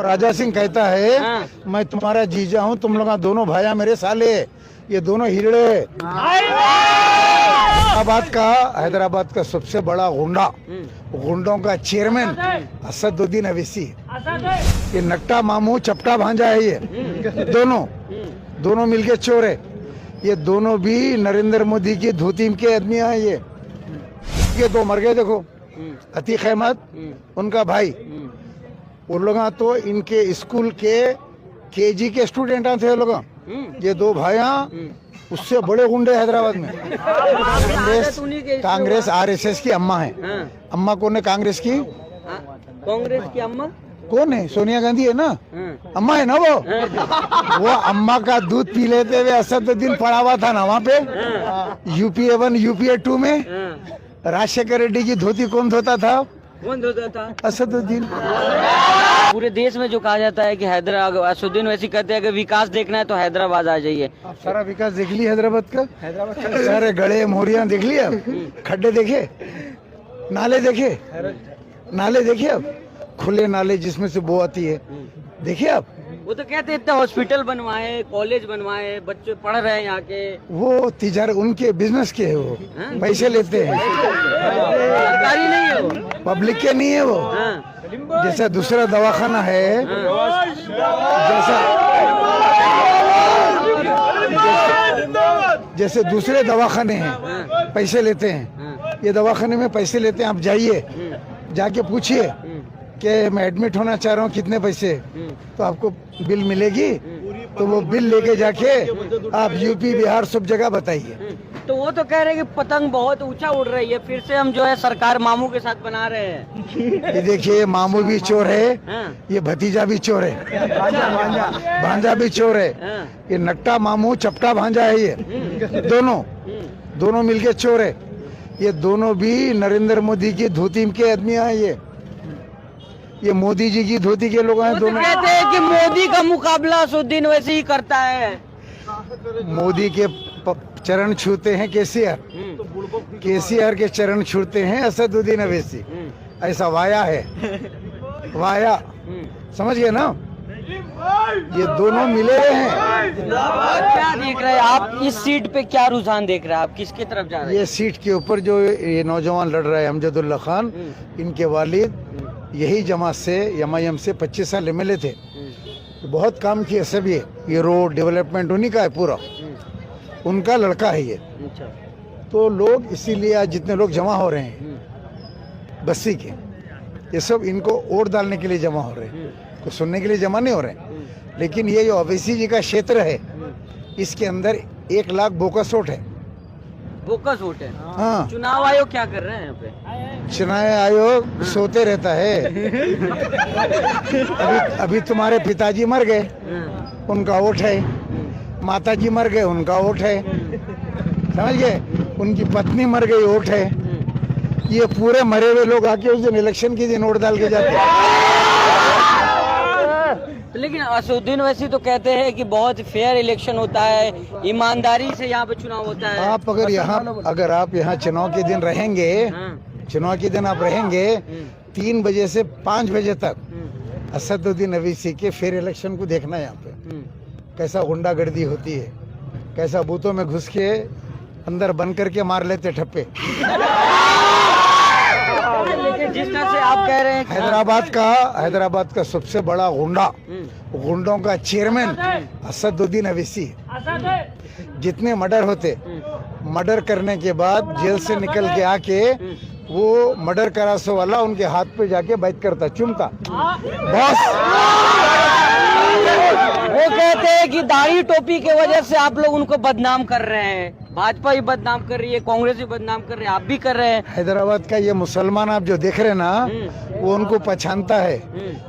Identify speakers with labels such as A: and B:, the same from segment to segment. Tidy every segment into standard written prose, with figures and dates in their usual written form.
A: राजा सिंह कहता है मैं तुम्हारा जीजा हूँ, तुम लोग दोनों भाया मेरे साले, ये दोनों हिजड़े। हैदराबाद का सबसे बड़ा गुंडों का चेयरमैन असदुद्दीन अवैसी, ये नक्टा मामू चपटा भांजा है, ये दोनों मिलके चोर है। ये दोनों भी नरेंद्र मोदी की धोती के आदमी हैं। ये दो मर गए, देखो अतीक अहमद उनका भाई, वो लोग तो इनके स्कूल के केजी के स्टूडेंट थे लोग। ये दो भाइयां उससे बड़े गुंडे हैदराबाद में। कांग्रेस आरएसएस की अम्मा है। अम्मा कौन है कांग्रेस की?
B: कांग्रेस की अम्मा
A: कौन है? सोनिया गांधी है ना, अम्मा है ना वो अम्मा का दूध पी लेते हुए असदुद्दीन पड़ा हुआ था ना वहाँ पे यूपीए 1 यूपीए 2 में। राजशेखर रेड्डी की धोती कौन धोता था? असदुद्दीन।
B: पूरे देश में जो कहा जाता है कि असदुद्दीन वैसी कहते हैं कि विकास देखना है तो हैदराबाद आ जाइए।
A: आप सारा विकास देख लिया हैदराबाद का? सारे गड़े मोरियां देख लिया, खड्डे देखे, नाले देखे अब खुले नाले जिसमें से बो आती है, देखिए आप।
B: वो तो कहते हैं इतना हॉस्पिटल बनवाए, कॉलेज बनवाए, बच्चे पढ़ रहे हैं यहाँ के।
A: वो तिजारत उनके बिजनेस के है, वो पैसे लेते हैं,
B: सरकारी नहीं है वो,
A: पब्लिक के नहीं है वो। जैसा दूसरा दवाखाना है, जैसे दूसरे दवाखाने हैं पैसे लेते हैं, ये दवाखाने में पैसे लेते हैं। आप जाइए, जाके पूछिए कि मैं एडमिट होना चाह रहा हूँ, कितने पैसे, तो आपको बिल मिलेगी। तो वो बिल लेके जाके आप यूपी बिहार सब जगह बताइए।
B: तो वो तो कह रहे हैं कि पतंग बहुत ऊंचा उड़ रही है, फिर से हम जो है सरकार मामू के साथ बना रहे हैं। ये
A: देखिए मामू भी चोर है, ये भतीजा भी चोर है, भांजा भी चोर है। ये नक्टा मामू चपटा भांजा है, ये दोनों मिलके चोर है। ये दोनों भी नरेंद्र मोदी की धोती के आदमी हैं। ये मोदी जी की धोती के लोग हैं दोनों।
B: कहते हैं कि मोदी का मुकाबला असदुद्दीन वैसे ही करता है।
A: मोदी के चरण छूते हैं केसीआर के चरण छूते हैं असदुद्दीन अवैसी। ऐसा वाया है, वाया, समझ गए ना? ये दोनों मिले हैं।
B: क्या देख रहे हैं आप इस सीट पे, क्या रुझान देख रहे हैं आप, किसके तरफ जा रहे हैं?
A: ये सीट के ऊपर जो ये नौजवान लड़ रहा है अमजदुल्ला खान, इनके वालिद यही जमात से एमआईएम से 25 साल एमएलए थे, बहुत काम किए सब। ये रोड डेवलपमेंट उन्हीं का है पूरा, उनका लड़का है ये। तो लोग इसीलिए आज जितने लोग जमा हो रहे हैं बस्ती के, ये सब इनको वोट डालने के लिए जमा हो रहे हैं, कुछ सुनने के लिए जमा नहीं हो रहे हैं। लेकिन ये जो अवैसी जी का क्षेत्र है, इसके अंदर 1 लाख बोकस वोट है।
B: बोकस वोट है?
A: हाँ।
B: चुनाव आयोग क्या कर रहे हैं यहाँ पे?
A: चुनाव आयोग सोते रहता है। अभी तुम्हारे पिताजी मर गए, उनका वोट है। माताजी मर गए, उनका वोट है, समझ गए? उनकी पत्नी मर गई, वोट है। ये पूरे मरे हुए लोग आके उस दिन इलेक्शन के दिन वोट डाल के जाते हैं।
B: लेकिन असदुद्दीन वैसी तो कहते हैं कि बहुत फेयर इलेक्शन होता है, ईमानदारी से यहाँ पे चुनाव होता है।
A: अगर आप यहाँ चुनाव के दिन रहेंगे, चुनाव के दिन आप रहेंगे 3 बजे से 5 बजे तक, असदुद्दीन अवैसी के फेयर इलेक्शन को देखना है। यहाँ पे कैसा गुंडागर्दी होती है, कैसा बूथों में घुस के अंदर बंद करके मार लेते ठप्पे।
B: जिस तरह से आप कह रहे हैं
A: हैदराबाद का सबसे बड़ा गुंडों का चेयरमैन असदुद्दीन अवैसी। जितने मर्डर होते, मर्डर करने के बाद जेल से निकल के आके वो मर्डर करासो वाला उनके हाथ पे जाके बैठ करता, चूमता, बस।
B: वो कहते हैं कि दाढ़ी टोपी के वजह से आप लोग उनको बदनाम कर रहे हैं। भाजपा भी बदनाम कर रही है, कांग्रेस भी बदनाम कर रही है, आप भी कर रहे हैं।
A: हैदराबाद का ये मुसलमान आप जो देख रहे हैं ना, वो उनको पहचानता है।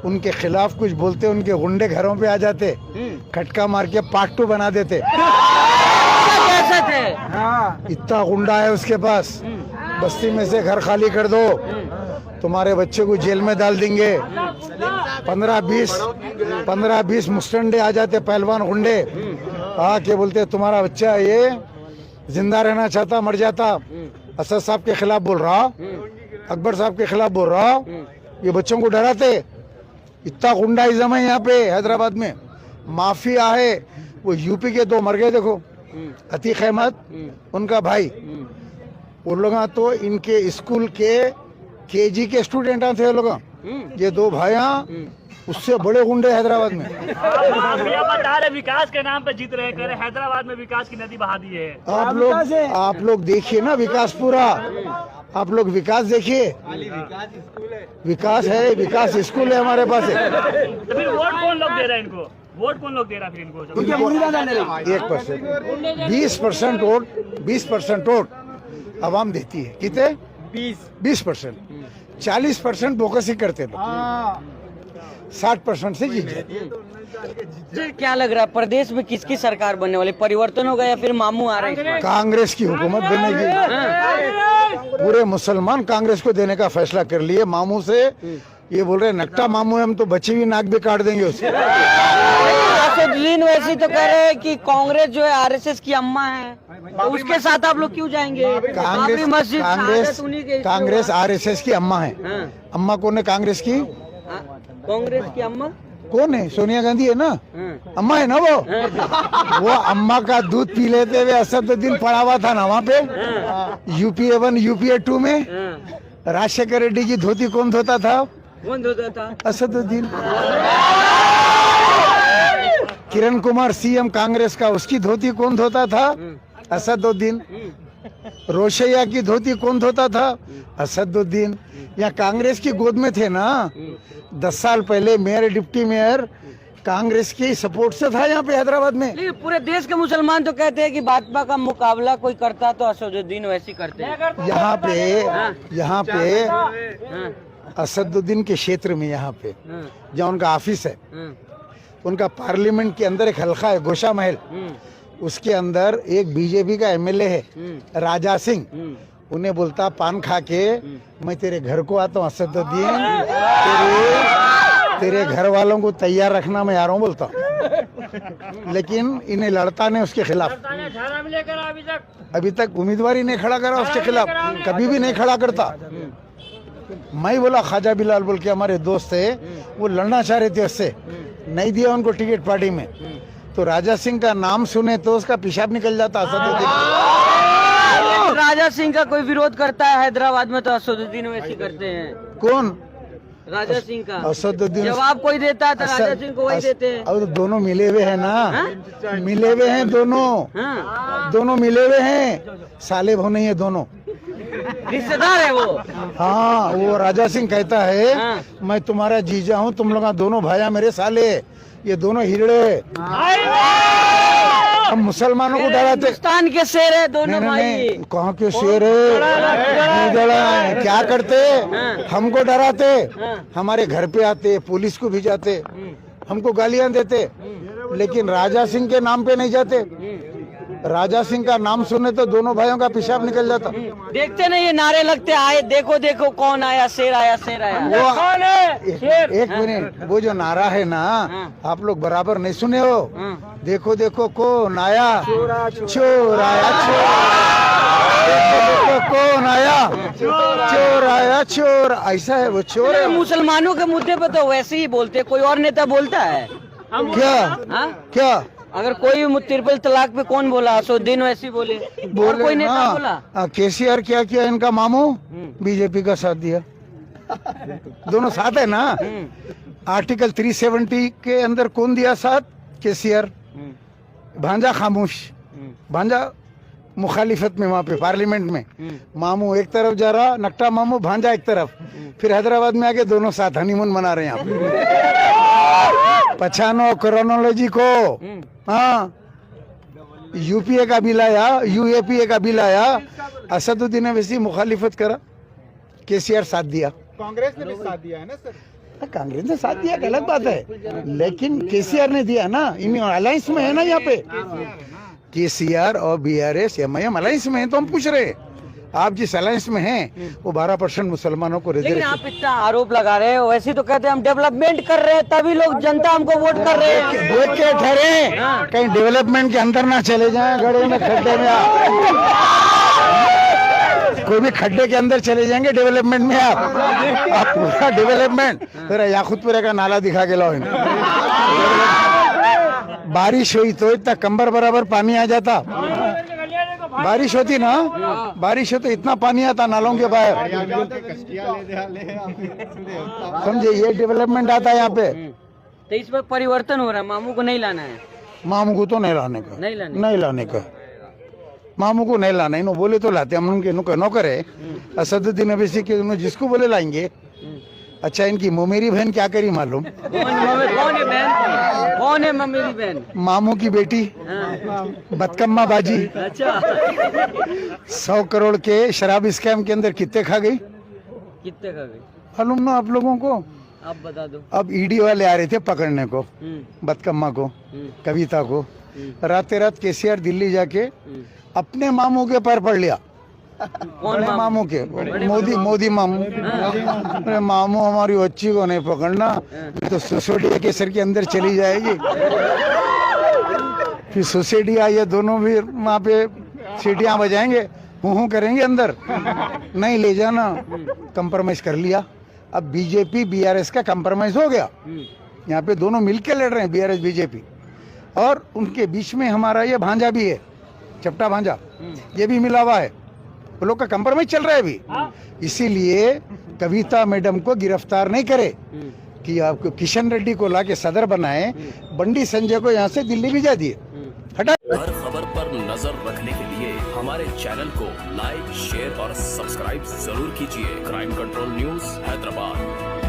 A: उनके खिलाफ कुछ बोलते, उनके गुंडे घरों पे आ जाते, खटका मार के पार्ट 2 बना देते।
B: कैसे थे?
A: इतना गुंडा है उसके पास। बस्ती में से घर खाली कर दो, तुम्हारे बच्चे को जेल में डाल देंगे। 15-20 मुस्टंडे आ जाते, पहलवान गुंडे आके बोलते तुम्हारा बच्चा ये जिंदा रहना चाहता, मर जाता। असद साहब के खिलाफ बोल रहा, अकबर साहब के खिलाफ बोल रहा, ये बच्चों को डराते। इतना गुंडाइज्म है यहाँ पे हैदराबाद में, माफिया है। वो यूपी के दो मर गए देखो, अतीक अहमद उनका भाई, वो लोग तो इनके स्कूल के केजी के स्टूडेंट थे लोग, ये दो भाइयां उससे बड़े गुंडे हैदराबाद में।
C: माफिया बता रहे विकास के नाम पे जीत रहे, कह रहे हैदराबाद में विकास की नदी बहा दी है।
A: आप लोग देखिए ना विकास पूरा, आप लोग विकास देखिए, विकास है, विकास स्कूल है हमारे पास है।
C: तो फिर वोट कौन लोग दे रहे हैं इनको, वोट कौन लोग दे रहा है फिर इनको?
A: 1%, 20% वोट, 20% वोट आवाम देती है। कितने? 20%, 40% बोकसी करते लोग, 60% से जीत जाते।
B: जी, क्या लग रहा है प्रदेश में किसकी सरकार बनने वाली, परिवर्तन होगा या फिर मामू आ रहे हैं?
A: कांग्रेस की हुकूमत बनेगी, पूरे मुसलमान कांग्रेस को देने का फैसला कर लिए। मामू से ये बोल रहे नकटा मामू है, हम तो बची हुई नाक भी काट देंगे उससे।
B: असदुद्दीन वैसी तो कह रहे हैं कि कांग्रेस जो है आरएसएस की अम्मा है, तो उसके साथ आप लोग क्यों जाएंगे? बाबरी मस्जिद शहादत उन्हीं के।
A: कांग्रेस आरएसएस की अम्मा है। अम्मा कौन है कांग्रेस की?
B: कांग्रेस की अम्मा
A: कौन है? सोनिया गांधी है ना, अम्मा है ना वो अम्मा का दूध पी लेते हुए असदुद्दीन पड़ा हुआ था ना वहाँ पे, UPA 1 UPA 2 में। राजशेखर रेड्डी की धोती कौन धोता था?
B: कौन धोता था?
A: असदुद्दीन। किरण कुमार CM कांग्रेस का, उसकी धोती कौन धोता था? असदुद्दीन। रोशैया की धोती कौन धोता था? असदुद्दीन। यहाँ कांग्रेस की गोद में थे ना। 10 साल पहले मेयर डिप्टी मेयर कांग्रेस की सपोर्ट से था यहाँ पे हैदराबाद में।
B: लेकिन पूरे देश के मुसलमान तो कहते हैं कि भाजपा का मुकाबला कोई करता तो असदुद्दीन वैसी करते हैं।
A: यहाँ पे असदुद्दीन के क्षेत्र में, यहाँ पे जहाँ उनका ऑफिस है, उनका पार्लियामेंट के अंदर एक हल्का है गोशा महल, उसके अंदर एक बीजेपी का MLA है राजा सिंह। उन्हें बोलता पान खा के मैं तेरे घर को आता हूँ असदुद्दीन, तेरे घर वालों को तैयार रखना मैं आ रहा हूँ बोलता। लेकिन इन्हें लड़ता नहीं उसके खिलाफ, अभी तक उम्मीदवार ही नहीं खड़ा करा उसके खिलाफ, कभी भी नहीं खड़ा करता। मैं बोला ख्वाजा बिलाल बोल के हमारे दोस्त है, वो लड़ना चाह रहे थे उससे, नहीं दिया उनको टिकट पार्टी में। तो राजा सिंह का नाम सुने तो उसका पेशाब निकल जाता असदुद्दीन।
B: राजा सिंह का कोई विरोध करता है हैदराबाद में तो असदुद्दीन वैसी करते हैं।
A: कौन?
B: राजा सिंह का।
A: असदुद्दीन
B: जवाब कोई देता है तो राजा सिंह को वही देते हैं।
A: अब तो दोनों मिले हुए हैं ना, मिले हुए हैं दोनों, दोनों मिले हुए हैं, साले भाई नहीं है दोनों,
B: रिश्तेदार है वो।
A: हाँ, वो राजा सिंह कहता है मैं तुम्हारा जीजा हूँ, तुम लोग दोनों भाया मेरे साले, ये दोनों हिजड़े। हम मुसलमानों को डराते,
B: हिंदुस्तान के शेर है दोनों भाई।
A: कहाँ के शेर है? क्या करते? हमको डराते, हमारे घर पे आते, पुलिस को भी जाते, हमको गालियां देते, लेकिन राजा सिंह के नाम पे नहीं जाते। राजा सिंह का नाम सुने तो दोनों भाइयों का पेशाब निकल जाता।
B: देखते नहीं ये नारे लगते, आए देखो देखो कौन आया, शेर आया, शेर आया।
A: वो कौन है? एक मिनट, वो जो नारा है ना, आप लोग बराबर नहीं सुने हो। देखो देखो कौन आया, चोर आया, देखो कौन आया, चोर आया, चोर। ऐसा है वो चोर है।
B: मुसलमानों के मुद्दे पे तो वैसे ही बोलते, कोई और नेता बोलता है
A: क्या?
B: अगर कोई ट्रिपल तलाक पे कौन बोला? असदुद्दीन वैसी बोले कोई नेता बोला?
A: KCR क्या किया इनका मामू? बीजेपी का साथ दिया, दोनों साथ है ना। आर्टिकल 370 के अंदर कौन दिया साथ? KCR। भांजा खामोश, भांजा मुखालिफत में वहाँ पे पार्लियामेंट में, मामू एक तरफ जा रहा, नक्टा मामू, भांजा एक तरफ। फिर हैदराबाद में आके दोनों साथ हनीमून मना रहे हैं यहाँ पे। पहचानो क्रोनोलॉजी को। हाँ, UPA का बिल आया, UAPA का बिल आया, असदुद्दीन वैसी मुखालिफत करा, KCR साथ दिया।
D: कांग्रेस ने भी साथ दिया है ना सर?
A: कांग्रेस ने साथ दिया अलग बात है, लेकिन KCR ने दिया ना, इन अलायंस में है ना यहाँ पे। KCR और BRS MIM अलायंस में है, तो हम पूछ रहे हैं आप जिस अलायंस में हैं वो 12% मुसलमानों को
B: लेकिन
A: रिजर्व।
B: आप इतना आरोप लगा रहे हो, वैसे तो कहते हैं हम डेवलपमेंट कर रहे हैं तभी लोग जनता हमको वोट कर रहे हैं।
A: देख के ठहरे, कहीं डेवलपमेंट के अंदर ना चले जाएं, गड्ढे में खड्डे में। कोई भी खड्डे के अंदर चले जाएंगे डेवलपमेंट में आप पूरा डेवलपमेंट फिर याकुतपुरे का नाला दिखा के लाओ बारिश हुई तो इतना कंबर बराबर पानी आ जाता बारिश होती ना बारिश हो तो इतना पानी आता नालों के बाहर समझे ये डेवलपमेंट आता है यहाँ पे
B: तो इस पर परिवर्तन हो रहा है, मामू को नहीं लाना है।
A: मामू को तो नहीं लाने का नहीं लाने का मामू को नहीं लाना इन्हों बोले तो लाते हम उनके नौकर है असदुद्दीन अवैसी के जिसको बोले लाएंगे। अच्छा इनकी मोमेरी बहन क्या करी मालूम
B: कौन है मेरी बहन?
A: मामू की बेटी बतकम्मा बाजी।
B: अच्छा
A: 100 करोड़ के शराब स्कैम के अंदर कितने खा गई
B: कितने का गई
A: मालूम ना आप लोगों को?
B: आप बता दो।
A: अब ईडी वाले आ रहे थे पकड़ने को बतकम्मा को कविता को रातें रात केसीआर दिल्ली जाके अपने मामू के पैर पड़ लिया। बड़े मामू के मोदी मामू अरे मामू हमारी बच्ची को नहीं पकड़ना तो सोसाइटी केसर के अंदर चली जाएगी। फिर सोसाइटी आई दोनों भी वहाँ पे सीटियाँ बजाएंगे हूँ करेंगे अंदर नहीं ले जाना कंप्रोमाइज कर लिया। अब बीजेपी बीआरएस का कंप्रोमाइज हो गया। यहाँ पे दोनों मिलके लड़ रहे हैं बीआरएस बीजेपी और उनके बीच में हमारा ये भांजा भी है चपटा भांजा ये भी मिला हुआ है वो लोग का कंप्रोमाइज चल रहा है अभी। इसीलिए कविता मैडम को गिरफ्तार नहीं करे कि आपको किशन रेड्डी को लाके सदर बनाए बंडी संजय को यहाँ से दिल्ली भेजा दिए हटा।
E: हर खबर पर नजर रखने के लिए हमारे चैनल को लाइक शेयर और सब्सक्राइब जरूर कीजिए। Crime control news Hyderabad.